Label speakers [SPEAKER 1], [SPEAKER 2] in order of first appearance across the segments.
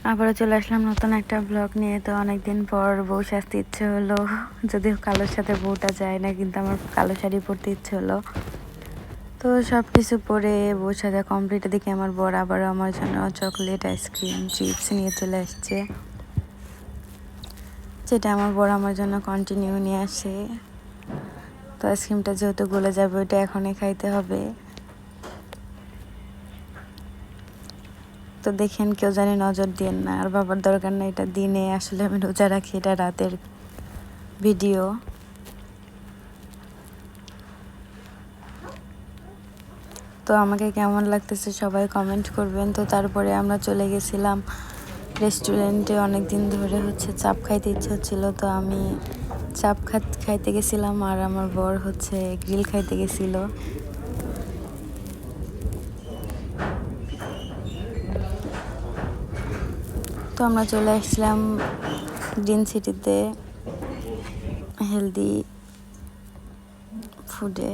[SPEAKER 1] আবারও চলে আসলাম নতুন একটা ব্লগ নিয়ে। তো অনেকদিন পর বউ সাজতে ইচ্ছে হলো, যদিও কালোর সাথে বউটা যায় না, কিন্তু আমার কালো শাড়ি পরতে ইচ্ছে হলো। তো সব কিছু পরে বউ সাজা কমপ্লিট। দেখে আমার বর আবারও আমার জন্য চকলেট, আইসক্রিম, চিপস নিয়ে চলে আসছে, যেটা আমার বর আমার জন্য কন্টিনিউ নিয়ে আসে। তো আইসক্রিমটা যেহেতু গলে যাবে, ওইটা এখনই খাইতে হবে। তো দেখেন, কেউ জানি নজর দিয়েন না, আর বাবার দরকার না। এটা দিনে আসলে আমি রোজা রাখি, এটা রাতের ভিডিও। তো আমাকে কেমন লাগতেছে সবাই কমেন্ট করবেন। তো তারপরে আমরা চলে গেছিলাম রেস্টুরেন্টে। অনেক দিন ধরে চাপ খাইতে ইচ্ছে হচ্ছিল, তো আমি চাপ খাইতে গেছিলাম, আর আমার বর গ্রিল খাইতে গেছিল। তো আমরা চলে আসছিলাম গ্রিন সিটিতে হেলদি ফুডে।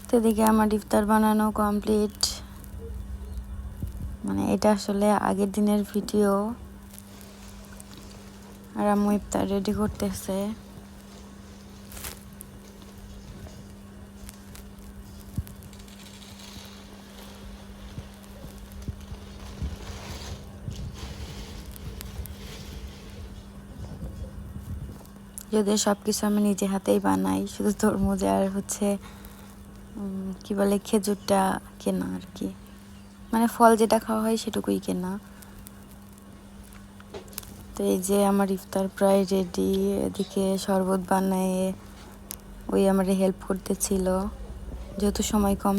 [SPEAKER 1] তো এদিকে আমার ইফতার বানানো কমপ্লিট। মানে এটা আসলে আগের দিনের ভিডিও, আর আম্মু ইফতার রেডি করতেছে। যদিও সব কিছু আমি নিজে হাতেই বানাই, শুধু তরমুজ আর কি বলে খেজুরটা কেনা আর কি, মানে ফল যেটা খাওয়া হয় সেটুকুই কেনা। তো এই যে আমার ইফতার প্রায় রেডি। এদিকে শরবত বানায় ওই আমার হেল্প করতেছিল, যেহেতু সময় কম